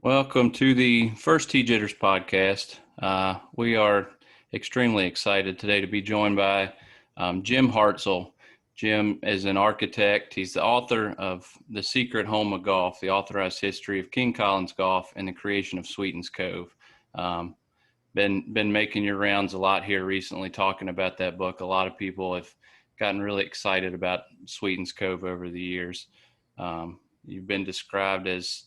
Welcome to the first Jitters podcast. We are extremely excited today to be joined by Jim Hartsell. Jim is an architect. He's the author of The Secret Home of Golf, the authorized history of King Collins Golf and the creation of Sweetens Cove. Been making your rounds a lot here recently talking about that book. A lot of people have gotten really excited about Sweetens Cove over the years. You've been described as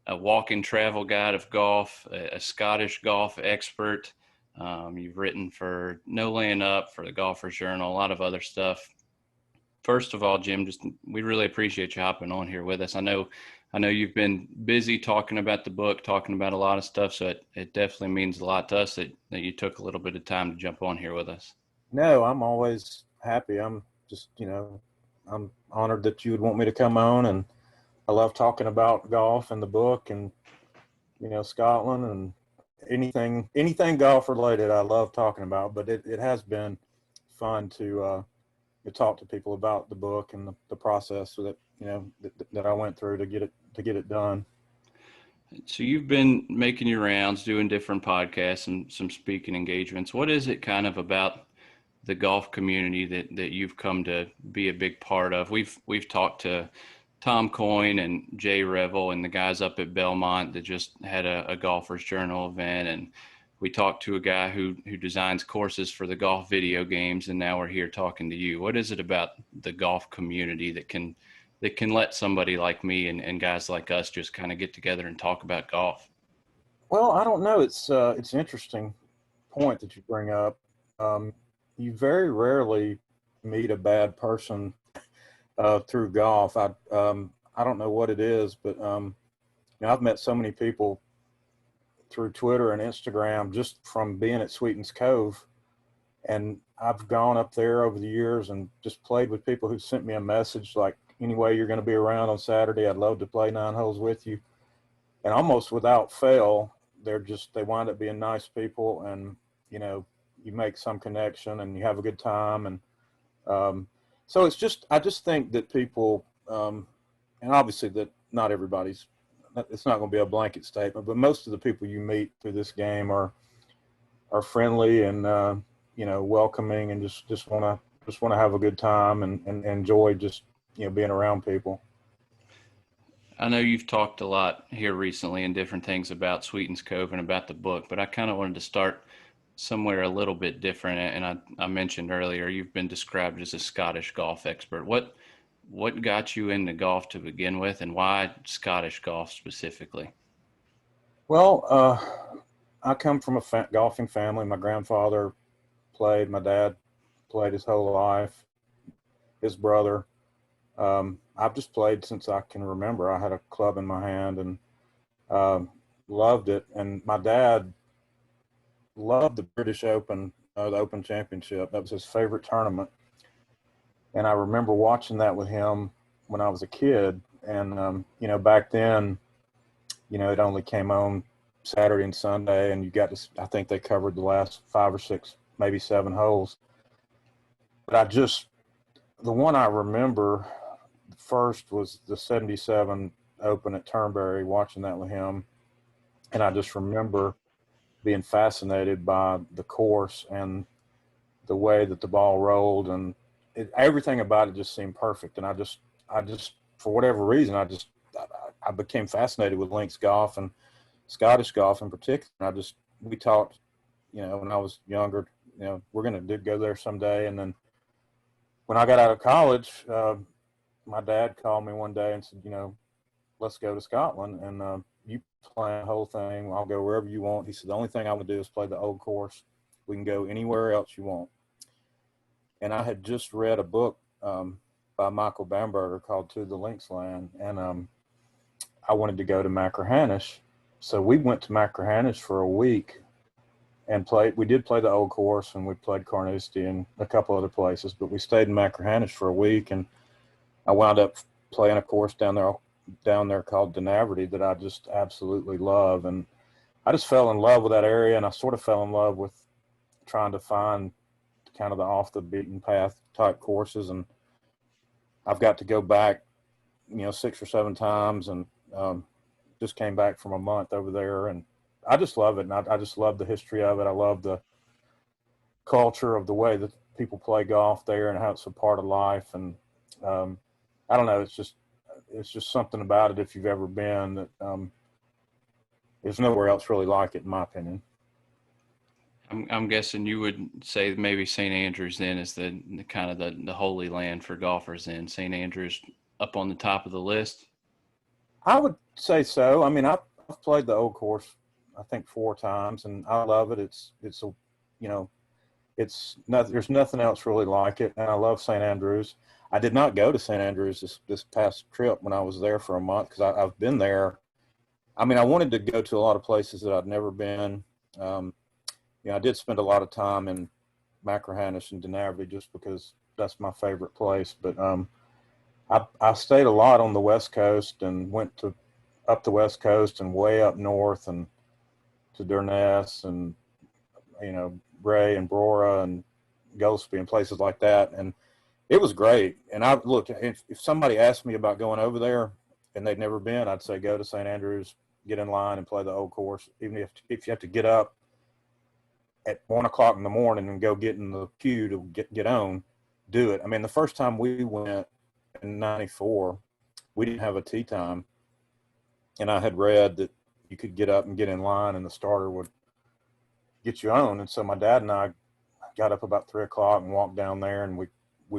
a walking travel guide of golf, a Scottish golf expert. You've written for No Laying Up, for the Golfer's Journal, a lot of other stuff. First of all, Jim, we really appreciate you hopping on here with us. I know you've been busy talking about the book, talking about a lot of stuff, so it definitely means a lot to us that you took a little bit of time to jump on here with us. No, I'm always happy. I'm just, I'm honored that you would want me to come on, and I love talking about golf and the book and, Scotland and anything golf related. I love talking about, but it has been fun to talk to people about the book and the process that I went through to get it done. So you've been making your rounds, doing different podcasts and some speaking engagements. What is it kind of about the golf community that you've come to be a big part of? We've talked to Tom Coyne and Jay Revel and the guys up at Belmont that just had a Golfer's Journal event, and we talked to a guy who designs courses for the golf video games, and now we're here talking to you. What is it about the golf community that can let somebody like me and guys like us just kind of get together and talk about golf? Well, I don't know. It's an interesting point that you bring up. You very rarely meet a bad person through golf. I don't know what it is, but I've met so many people through Twitter and Instagram just from being at Sweetens Cove, and I've gone up there over the years and just played with people who sent me a message like, "Anyway, you're going to be around on Saturday. I'd love to play 9 holes with you." And almost without fail, they wind up being nice people, and you make some connection and you have a good time. And so I just think that people, and obviously that not everybody's, it's not going to be a blanket statement, but most of the people you meet through this game are friendly and welcoming, and just want to have a good time and enjoy just being around people. I know you've talked a lot here recently and different things about Sweetens Cove and about the book, but I kind of wanted to start somewhere a little bit different. And I mentioned earlier, you've been described as a Scottish golf expert. What got you into golf to begin with, and why Scottish golf specifically? Well, I come from a golfing family. My grandfather played. My dad played his whole life. His brother. I've just played since I can remember. I had a club in my hand and loved it. And my dad loved the British Open, the Open Championship. That was his favorite tournament. And I remember watching that with him when I was a kid. And, back then, it only came on Saturday and Sunday, and I think they covered the last 5 or 6, maybe 7 holes. But the one I remember first was the 77 Open at Turnberry, watching that with him. And I just remember being fascinated by the course and the way that the ball rolled, and everything about it just seemed perfect. And I just, for whatever reason, I became fascinated with links golf and Scottish golf in particular. We talked, when I was younger, we're going to go there someday. And then when I got out of college, my dad called me one day and said, let's go to Scotland, and you plan the whole thing. I'll go wherever you want. He said, the only thing I want to do is play the old course. We can go anywhere else you want. And I had just read a book by Michael Bamberger called To the Links Land, and I wanted to go to Machrihanish. So we went to Machrihanish for a week and played. We did play the old course, and we played Carnoustie and a couple other places, but we stayed in Machrihanish for a week, and I wound up playing a course down there called Denaverty that I just absolutely love. And I just fell in love with that area, and I sort of fell in love with trying to find kind of the off the beaten path type courses. And I've got to go back, 6 or 7 times, and just came back from a month over there, and I just love it. And I just love the history of it. I love the culture of the way that people play golf there and how it's a part of life. And I don't know, it's just something about it. If you've ever been, that there's nowhere else really like it, in my opinion. I'm guessing you would say maybe St. Andrews then is the kind of the holy land for golfers. Then St. Andrews up on the top of the list. I would say so. I mean, I've played the old course, I think 4 times, and I love it. It's a, you know, it's not, there's nothing else really like it. And I love St. Andrews. I did not go to St. Andrews this past trip when I was there for a month, because I've been there. I mean, I wanted to go to a lot of places that I'd never been. I did spend a lot of time in Machrihanish and Denarvy just because that's my favorite place. But I stayed a lot on the West Coast and went to up the West Coast and way up north and to Durness and, Bray and Brora and Gillespie and places like that. And it was great. And I look, if somebody asked me about going over there and they'd never been, I'd say go to St. Andrews, get in line and play the old course. Even if you have to get up at 1 o'clock in the morning and go get in the queue to get on, do it. I mean, the first time we went in '94, we didn't have a tee time, and I had read that you could get up and get in line and the starter would get you on. And so my dad and I got up about 3 o'clock and walked down there, and we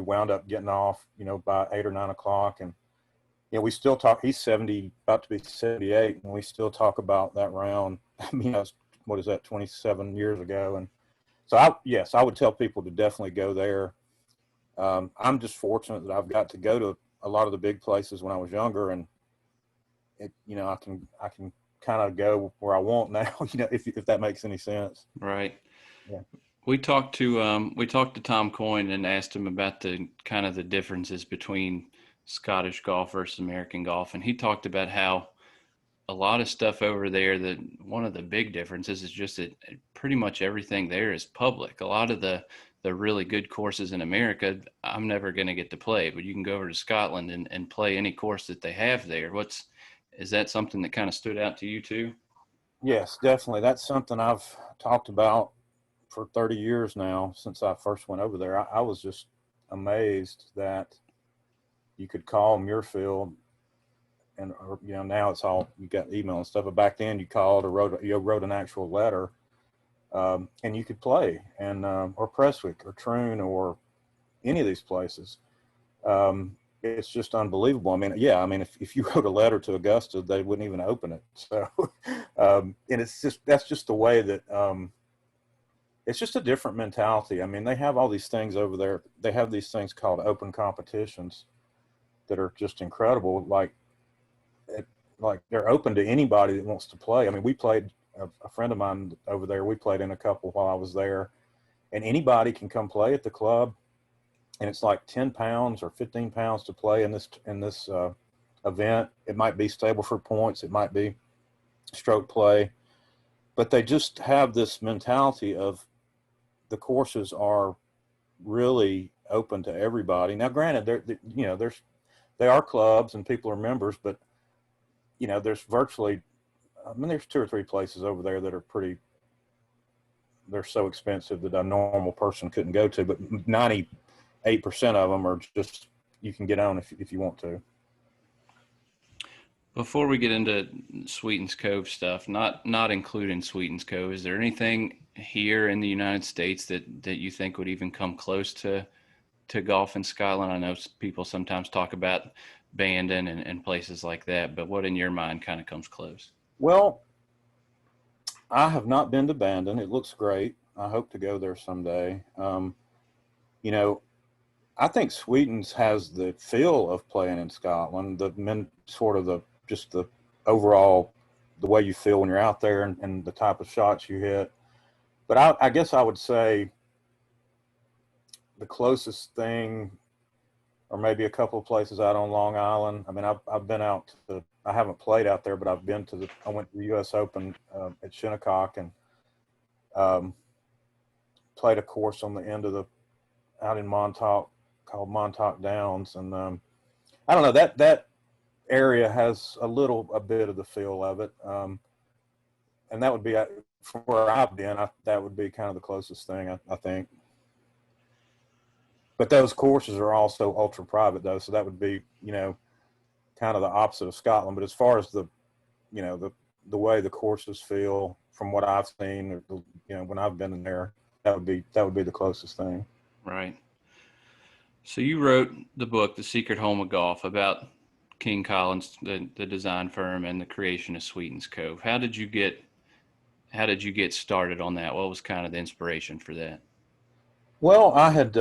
wound up getting off, by 8 or 9 o'clock. And, we still talk, he's 70, about to be 78, and we still talk about that round. I mean, what is that, 27 years ago? And so I would tell people to definitely go there. I'm just fortunate that I've got to go to a lot of the big places when I was younger, and I can kind of go where I want now, if that makes any sense. Right. Yeah. We talked to Tom Coyne and asked him about the kind of the differences between Scottish golf versus American golf, and he talked about how a lot of stuff over there, that one of the big differences is just that pretty much everything there is public. A lot of the really good courses in America, I'm never going to get to play, but you can go over to Scotland and play any course that they have there. Is that something that kind of stood out to you too? Yes, definitely. That's something I've talked about for 30 years now, since I first went over there. I was just amazed that you could call Muirfield, and now it's all, you got email and stuff, but back then you called or wrote an actual letter, and you could play, and or Prestwick or Troon or any of these places. It's just unbelievable. I mean, if you wrote a letter to Augusta, they wouldn't even open it. So, and that's just the way that, it's just a different mentality. I mean, they have all these things over there. They have these things called open competitions that are just incredible. Like they're open to anybody that wants to play. I mean, we played, a friend of mine over there, we played in a couple while I was there, and anybody can come play at the club. And it's like 10 pounds or 15 pounds to play in this event. It might be Stableford points. It might be stroke play, but they just have this mentality of the courses are really open to everybody. Now, granted, they are clubs and people are members, but there's virtually, there's 2 or 3 places over there that are they're so expensive that a normal person couldn't go to, but 98% of them are just, you can get on if you want to. Before we get into Sweetens Cove stuff, not including Sweetens Cove, is there anything here in the United States that you think would even come close to golf in Scotland? I know people sometimes talk about Bandon and places like that, but what in your mind kind of comes close? Well, I have not been to Bandon. It looks great. I hope to go there someday. I think Sweetens has the feel of playing in Scotland, just the overall, the way you feel when you're out there and the type of shots you hit. But I guess I would say the closest thing, or maybe a couple of places out on Long Island. I mean, I've been out to, I haven't played out there, but I've been to I went to the U.S. Open at Shinnecock, and played a course on the end of out in Montauk called Montauk Downs. And I don't know, that area has a bit of the feel of it. And that would be, from where I've been, that would be kind of the closest thing, I think. But those courses are also ultra private though, so that would be, kind of the opposite of Scotland. But as far as the way the courses feel from what I've seen, when I've been in there, that would be the closest thing. Right. So you wrote the book, The Secret Home of Golf, about King Collins, the design firm, and the creation of Sweetens Cove. How did you get started on that? What was kind of the inspiration for that? Well, I had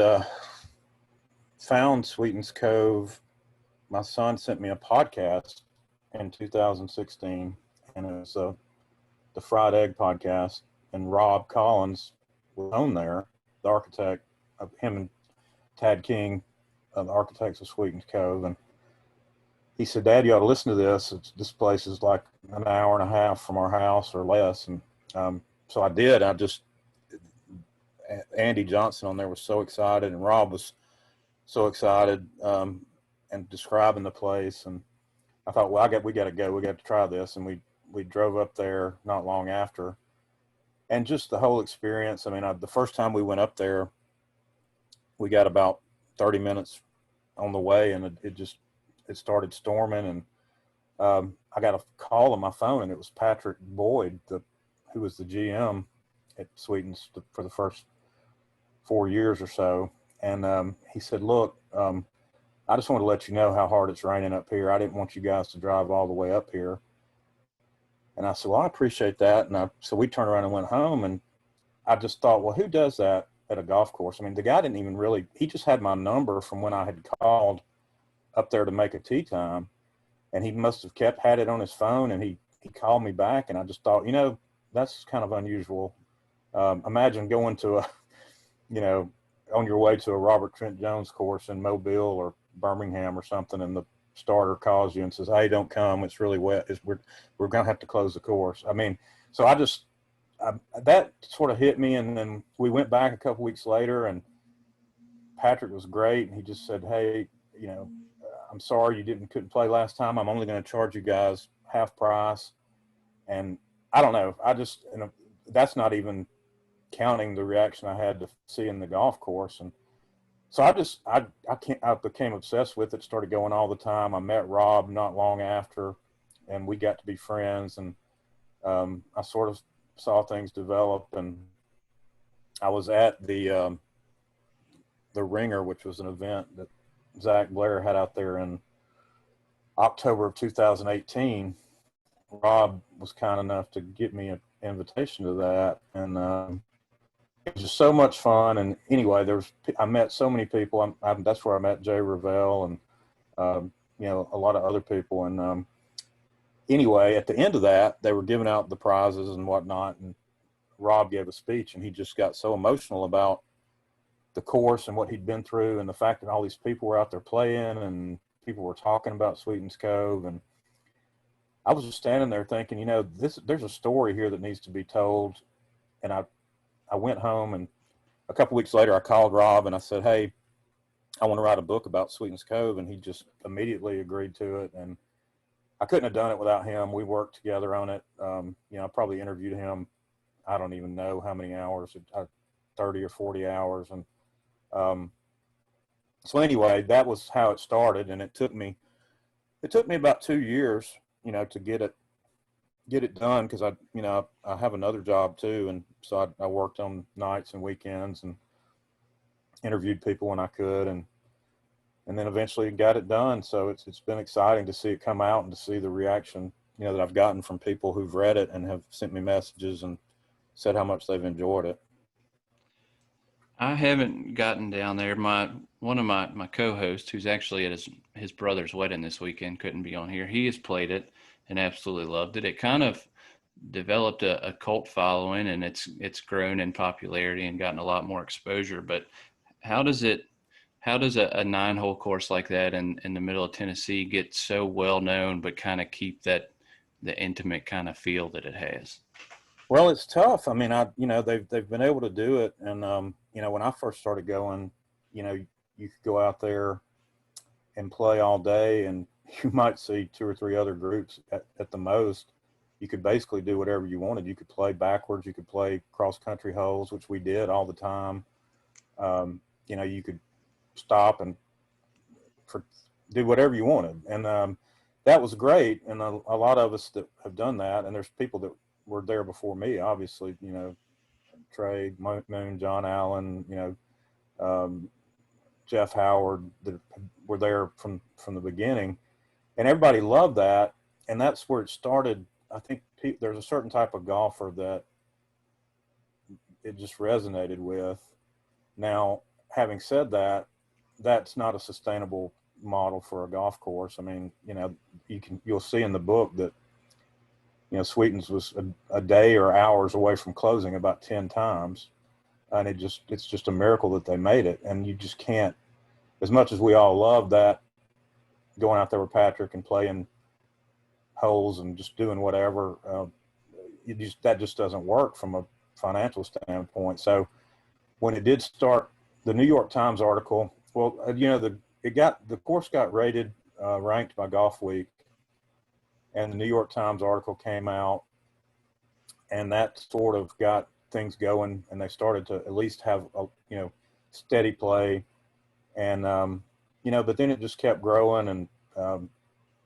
found Sweetens Cove. My son sent me a podcast in 2016, and it was the Fried Egg podcast, and Rob Collins was on there, the architect of him and Tad King, the architects of Sweetens Cove, and he said, "Dad, you ought to listen to this. This place is like an hour and a half from our house or less." And so I did. Andy Johnson on there was so excited, and Rob was so excited, and describing the place. And I thought, well, we got to go. We got to try this. And we drove up there not long after, and just the whole experience. I mean, the first time we went up there, we got about 30 minutes on the way, and it started storming, and I got a call on my phone, and it was Patrick Boyd, who was the GM at Sweetens for the first 4 years or so. And he said, "Look, I just want to let you know how hard it's raining up here. I didn't want you guys to drive all the way up here." And I said, "Well, I appreciate that." And so we turned around and went home, and I just thought, well, who does that at a golf course? I mean, the guy didn't even really, he just had my number from when I had called up there to make a tee time, and he must have had it on his phone, and he called me back. And I just thought, that's kind of unusual. Imagine going to on your way to a Robert Trent Jones course in Mobile or Birmingham or something, and the starter calls you and says, "Hey, don't come. It's really wet. We're going to have to close the course." I mean, so that sort of hit me. And then we went back a couple weeks later, and Patrick was great. And he just said, "Hey, I'm sorry you couldn't play last time. I'm only going to charge you guys half price." And I don't know. That's not even counting the reaction I had to seeing the golf course. And so I became obsessed with it, started going all the time. I met Rob not long after, and we got to be friends. And I sort of saw things develop, and I was at the Ringer, which was an event that Zach Blair had out there in October of 2018. Rob was kind enough to get me an invitation to that, and it was just so much fun. And anyway, I met so many people. That's where I met Jay Revell and a lot of other people. And anyway, at the end of that, they were giving out the prizes and whatnot, and Rob gave a speech, and he just got so emotional about the course and what he'd been through, and the fact that all these people were out there playing, and people were talking about Sweetens Cove. And I was just standing there thinking, there's a story here that needs to be told. And I went home, and a couple weeks later I called Rob and I said, "Hey, I want to write a book about Sweetens Cove." And he just immediately agreed to it. And I couldn't have done it without him. We worked together on it. I probably interviewed him, I don't even know how many hours, 30 or 40 hours. And so anyway, that was how it started. And it took me about 2 years, to get it done, because I have another job too, and so I worked on nights and weekends and interviewed people when I could, and then eventually got it done. So it's been exciting to see it come out and to see the reaction that I've gotten from people who've read it and have sent me messages and said how much they've enjoyed it. I haven't gotten down there. One of my co-hosts, who's actually at his brother's wedding this weekend, couldn't be on here. He has played it and absolutely loved it. It kind of developed a cult following, and it's grown in popularity and gotten a lot more exposure. But how does a 9-hole course like that in the middle of Tennessee get so well known, but kind of keep the intimate kind of feel that it has? Well, it's tough. I mean, they've been able to do it. And, when I first started going, you could go out there and play all day and you might see two or three other groups at the most. You could basically do whatever you wanted. You could play backwards. You could play cross country holes, which we did all the time. You could stop and do whatever you wanted. And that was great. And a lot of us that have done that, and there's people that were there before me, obviously, Trey, Moon, John Allen, Jeff Howard, that were there from the beginning. And everybody loved that. And that's where it started. I think there's a certain type of golfer that it just resonated with. Now, having said that, that's not a sustainable model for a golf course. I mean, you'll see in the book that, Sweetens was a day or hours away from closing about 10 times. And it's just a miracle that they made it. And you just can't, as much as we all love that, going out there with Patrick and playing holes and just doing whatever, that just doesn't work from a financial standpoint. So when it did start, the New York Times article, well, the course got rated, ranked by Golf Week, and the New York Times article came out, and that sort of got things going, and they started to at least have steady play, and but then it just kept growing, and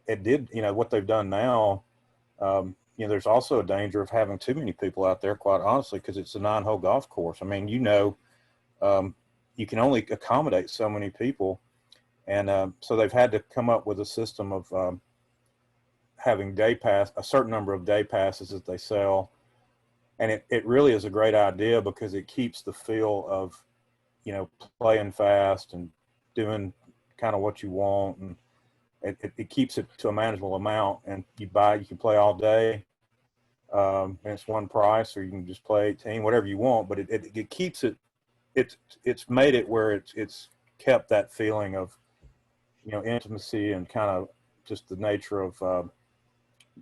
it did, what they've done now. There's also a danger of having too many people out there, quite honestly, because it's a 9-hole golf course. I mean, you can only accommodate so many people. And so they've had to come up with a system of having a certain number of day passes that they sell. And it really is a great idea because it keeps the feel of, playing fast and doing kind of what you want. And it keeps it to a manageable amount. And you can play all day. And it's one price, or you can just play 18, whatever you want. But it keeps it, it's made it where it's kept that feeling of, intimacy and kind of just the nature of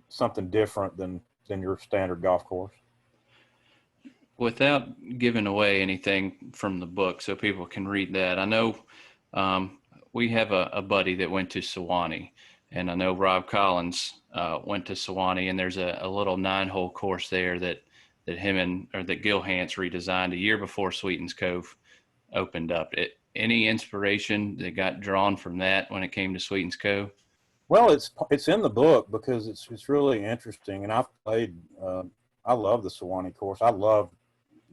something different than your standard golf course. Without giving away anything from the book so people can read that, I know we have a buddy that went to Sewanee, and I know Rob Collins went to Sewanee, and there's a little 9-hole course there that Gil Hance redesigned a year before Sweetens Cove opened up. Any inspiration that got drawn from that when it came to Sweetens Cove? Well, it's in the book because it's really interesting, and I've played. I love the Sewanee course. I love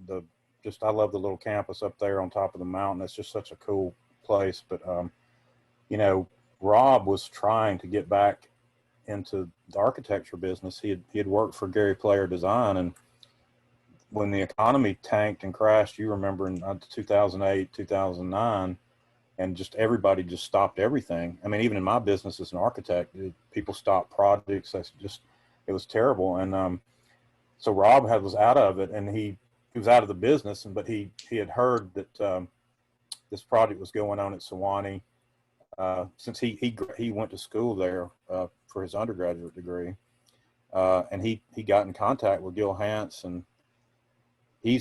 the little campus up there on top of the mountain. It's just such a cool place. But Rob was trying to get back into the architecture business. He had worked for Gary Player Design, and when the economy tanked and crashed, you remember in 2008, 2009, and just everybody just stopped everything. I mean, even in my business as an architect, people stopped projects. It was terrible. And so Rob was out of it, and he was out of the business, but he had heard that this project was going on at Sewanee since he went to school there for his undergraduate degree. And he got in contact with Gil Hance, and he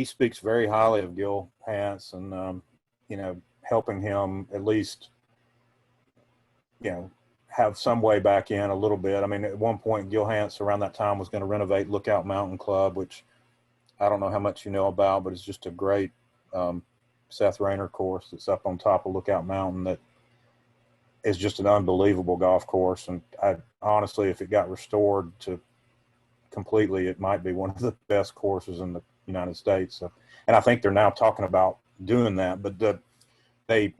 speaks very highly of Gil Hance, and helping him at least have some way back in a little bit. I mean, at one point Gil Hance around that time was going to renovate Lookout Mountain Club, which I don't know how much you know about, but it's just a great Seth Rayner course that's up on top of Lookout Mountain that is just an unbelievable golf course. And honestly, if it got restored to completely, it might be one of the best courses in the United States. So, and I think they're now talking about doing that, but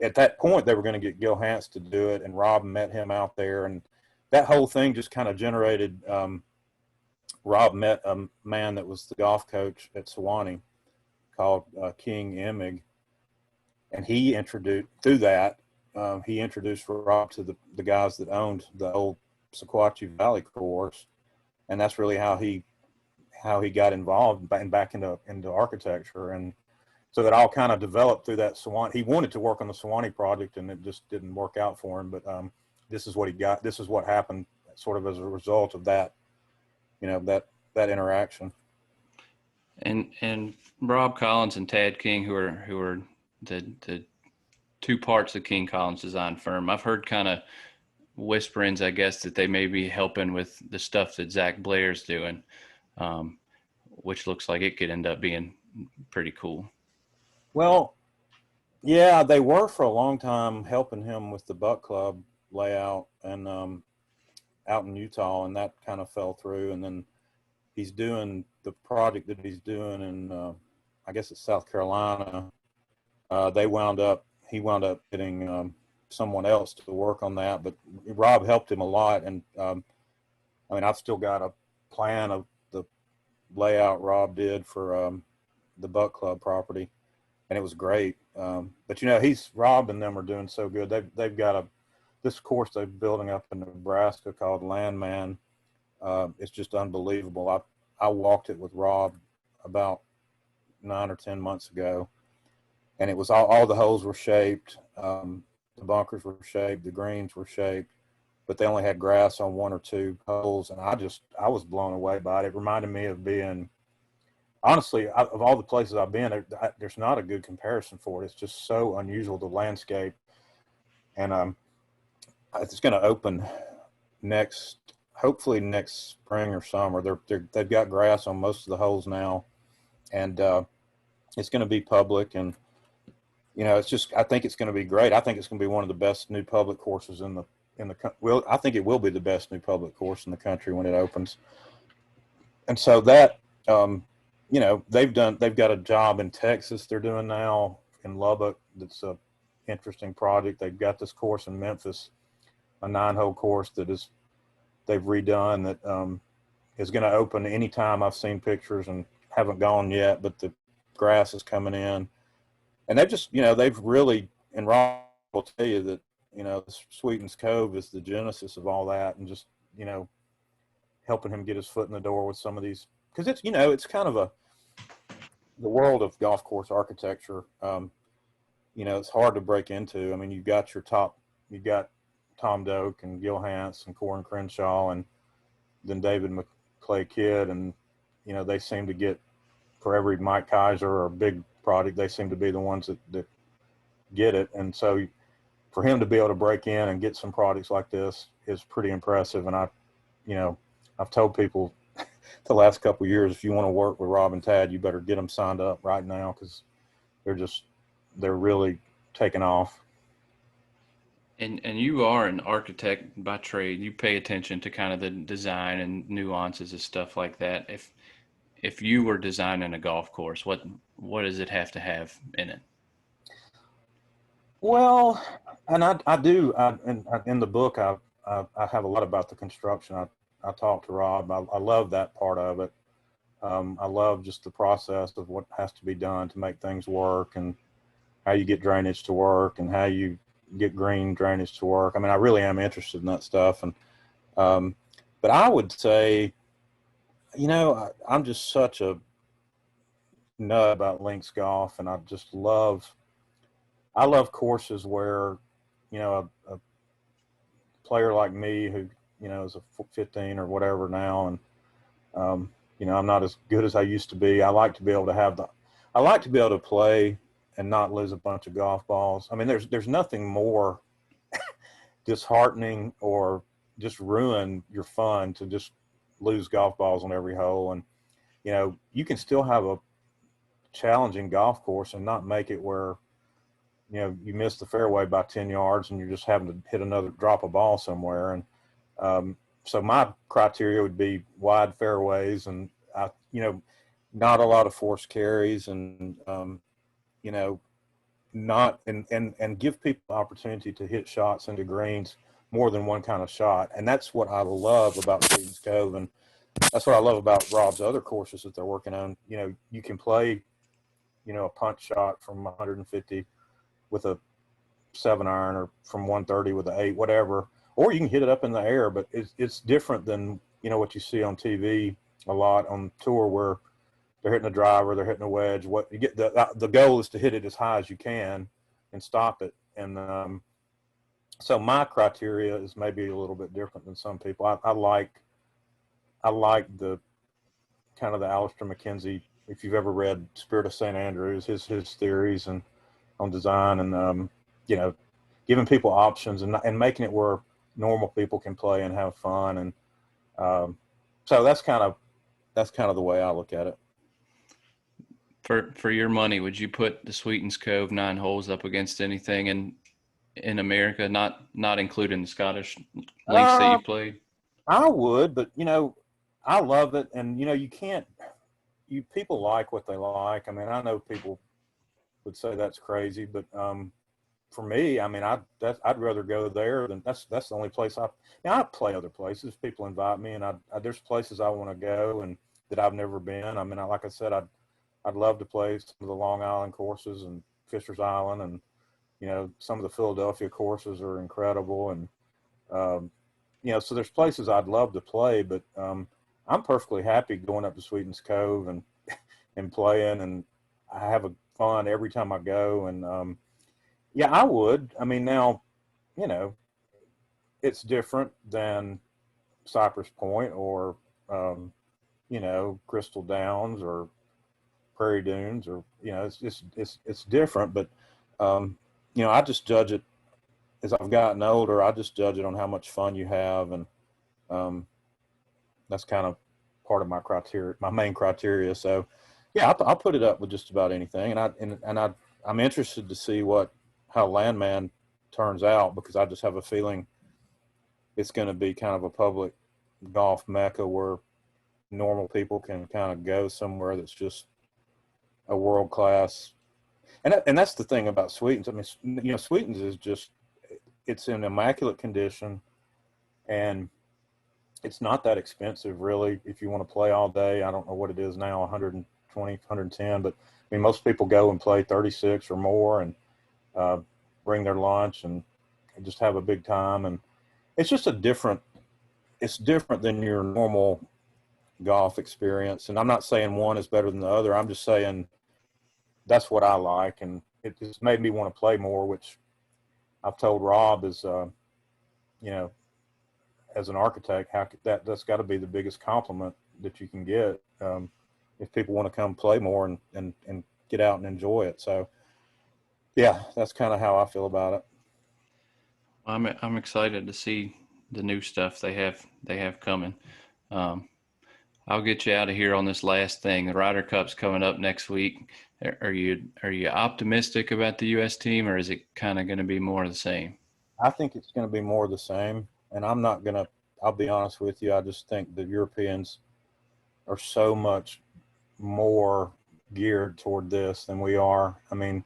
at that point they were going to get Gil Hance to do it, and Rob met him out there, and that whole thing just kind of generated. Rob met a man that was the golf coach at Sewanee called King Emig, and he introduced Rob to the guys that owned the old Sequatchie Valley course, and that's really how he got involved and back into architecture. And so that all kind of developed through that Sewanee. He wanted to work on the Sewanee project, and it just didn't work out for him. But this is what he got. This is what happened, sort of as a result of that, that interaction. And Rob Collins and Tad King, who are the two parts of King Collins Design Firm, I've heard kind of whisperings, I guess, that they may be helping with the stuff that Zach Blair's doing, um, which looks like it could end up being pretty cool. Well, yeah, they were for a long time helping him with the Buck Club layout and out in Utah, and that kind of fell through. And then he's doing the project that he's doing in, I guess it's South Carolina. He wound up getting someone else to work on that, but Rob helped him a lot. And I mean, I've still got a plan of the layout Rob did for the Buck Club property, and it was great. But Rob and them are doing so good. They've got this course they're building up in Nebraska called Landman. It's just unbelievable. I walked it with Rob about 9 or 10 months ago, and it was all the holes were shaped. The bunkers were shaped, the greens were shaped, but they only had grass on 1 or 2 holes. And I was blown away by it. It reminded me of being, honestly, of all the places I've been, there's not a good comparison for it. It's just so unusual, the landscape. And it's going to open hopefully next spring or summer. They've got grass on most of the holes now, and it's going to be public. And I think it's going to be great. I think it's going to be one of the best new public courses in the I think it will be the best new public course in the country when it opens. And so that they've got a job in Texas they're doing now in Lubbock. That's a interesting project. They've got this course in Memphis, a 9-hole course they've redone that is going to open anytime. I've seen pictures and haven't gone yet, but the grass is coming in. And they've really, and Rob will tell you that, Sweetens Cove is the genesis of all that, and just, helping him get his foot in the door with some of these, because it's kind of the world of golf course architecture. It's hard to break into. I mean, you've got Tom Doak and Gil Hance and Corin Crenshaw, and then David McClay Kidd, and, they seem to get, for every Mike Kaiser or big project, they seem to be the ones that get it. And so for him to be able to break in and get some products like this is pretty impressive. And I've told people the last couple of years, if you want to work with Rob and Tad, you better get them signed up right now, because they're really taking off. And you are an architect by trade. You pay attention to kind of the design and nuances and stuff like that. If you were designing a golf course, what does it have to have in it? Well, and I do. In the book, I have a lot about the construction. I talk to Rob. I love that part of it. I love just the process of what has to be done to make things work, and how you get drainage to work, and how you get green drainage to work. I mean, I really am interested in that stuff. And but I would say, I'm just such a nut about links golf, and I love courses where, a player like me who, is a 15 or whatever now, and I'm not as good as I used to be. I like to be able to play and not lose a bunch of golf balls. I mean, there's nothing more disheartening or just ruin your fun to just lose golf balls on every hole. And you can still have a challenging golf course and not make it where you miss the fairway by 10 yards and you're just having to drop a ball somewhere. And so my criteria would be wide fairways, and not a lot of forced carries, and not and give people the opportunity to hit shots into greens, more than one kind of shot. And that's what I love about Sweetens Cove, and that's what I love about Rob's other courses that they're working on. You can play a punch shot from 150 with a 7-iron, or from 130 with an 8, whatever, or you can hit it up in the air. But it's different than what you see on TV a lot on tour, where they're hitting a driver, they're hitting a wedge. What you get, the goal is to hit it as high as you can and stop it. And so my criteria is maybe a little bit different than some people. I like the kind of the Alistair McKenzie. If you've ever read Spirit of St. Andrews, his theories and on design, and giving people options, and making it where normal people can play and have fun. And so that's kind of the way I look at it. For your money, would you put the Sweetens Cove 9 holes up against anything in America, not including the Scottish links that Uh, you played? I would, but I love it, and people like what they like. I mean, I know people would say that's crazy, but for me, I mean, I'd rather go there than that's the only place I play other places. People invite me, and there's places I want to go and that I've never been. I mean, like I said, I'd love to play some of the Long Island courses and Fisher's Island, and some of the Philadelphia courses are incredible, and so there's places I'd love to play, but I'm perfectly happy going up to Sweetens Cove and playing, and I have fun every time I go. And yeah, I would. I mean, now, you know, it's different than Cypress Point or Crystal Downs or Prairie Dunes, or it's different. But I just judge it as I've gotten older. I just judge it on how much fun you have, and um, that's kind of part of my main criteria. So, yeah, I'll put it up with just about anything, I'm interested to see how Landman turns out, because I just have a feeling it's going to be kind of a public golf mecca where normal people can kind of go somewhere that's just a world class. And that's the thing about Sweetens. I mean, Sweetens is it's in immaculate condition, and it's not that expensive, really, if you want to play all day. I don't know what it is now, 120, 110, but I mean, most people go and play 36 or more, and bring their lunch and just have a big time. And it's just it's different than your normal golf experience. And I'm not saying one is better than the other. I'm just saying that's what I like. And it just made me want to play more, which I've told Rob is, as an architect, that's got to be the biggest compliment that you can get, if people want to come play more and get out and enjoy it. So, yeah, that's kind of how I feel about it. I'm excited to see the new stuff they have coming. Um, I'll get you out of here on this last thing. The Ryder Cup's coming up next week. Are you optimistic about the U.S. team, or is it kind of going to be more of the same? I think it's going to be more of the same, and I'll be honest with you. I just think the Europeans are so much more geared toward this than we are. I mean,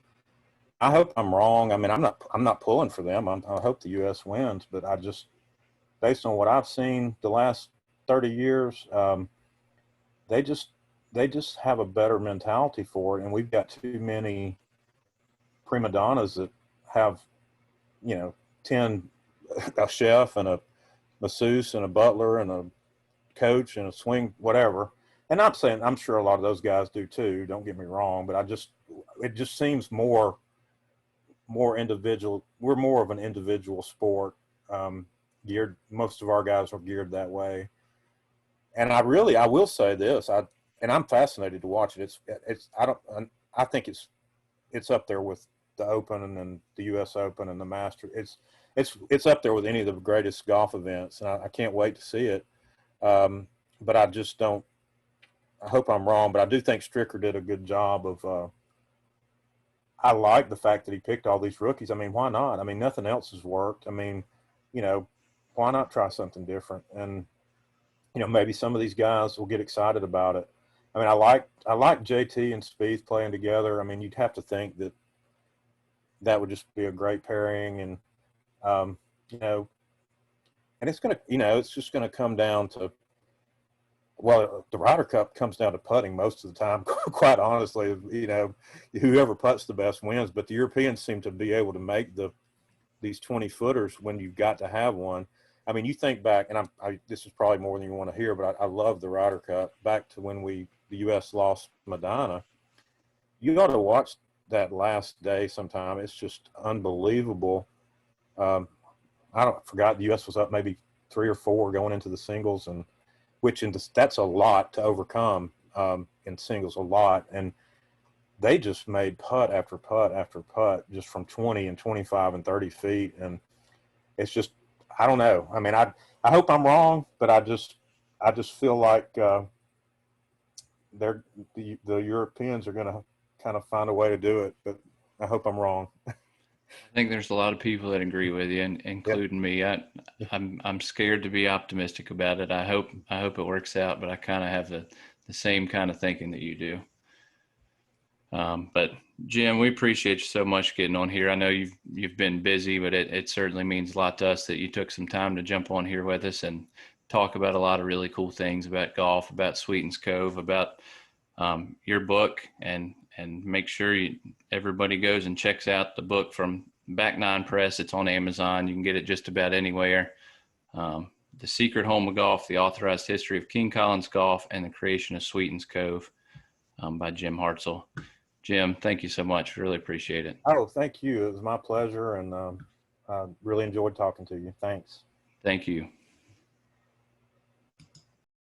I hope I'm wrong. I mean, I'm not pulling for them. I hope the U.S. wins, but based on what I've seen the last 30 years, they just have a better mentality for it, and we've got too many prima donnas that have 10 a chef and a masseuse and a butler and a coach and a swing whatever. And I'm sure a lot of those guys do too, don't get me wrong, but it just seems more individual. We're more of an individual sport. Most of our guys are geared that way. And I will say this, I'm fascinated to watch it. I think it's up there with the Open and the U.S. Open and the Masters. It's up there with any of the greatest golf events, and I can't wait to see it. But I just don't. I hope I'm wrong, but I do think Stricker did a good job of. I like the fact that he picked all these rookies. I mean, why not? I mean, nothing else has worked. I mean, why not try something different? And maybe some of these guys will get excited about it. I mean, I like JT and Spieth playing together. I mean, you'd have to think that would just be a great pairing, and and it's just gonna come down to, well, the Ryder Cup comes down to putting most of the time. Quite honestly, whoever putts the best wins. But the Europeans seem to be able to make these 20-footers when you've got to have one. I mean, you think back, and this is probably more than you want to hear, but I love the Ryder Cup back to when the U.S. lost Madonna. You got to watch that last day sometime. It's just unbelievable. I forgot the U.S. was up maybe 3 or 4 going into the singles, and that's a lot to overcome in singles, a lot. And they just made putt after putt after putt, just from 20 and 25 and 30 feet. And it's just, I don't know. I mean, I hope I'm wrong, but I just feel like they're the Europeans are going to kind of find a way to do it, but I hope I'm wrong. I think there's a lot of people that agree with you, Yeah. including me. I'm scared to be optimistic about it. I hope it works out, but I kind of have the same kind of thinking that you do. But Jim, we appreciate you so much getting on here. I know you've been busy, but it certainly means a lot to us that you took some time to jump on here with us and talk about a lot of really cool things about golf, about Sweetens Cove, about your book, and make sure everybody goes and checks out the book from Back Nine Press. It's on Amazon. You can get it just about anywhere. The Secret Home of Golf, the Authorized History of King Collins Golf, and the Creation of Sweetens Cove by Jim Hartsell. Jim, thank you so much. Really appreciate it. Oh, thank you. It was my pleasure, and I really enjoyed talking to you. Thanks. Thank you.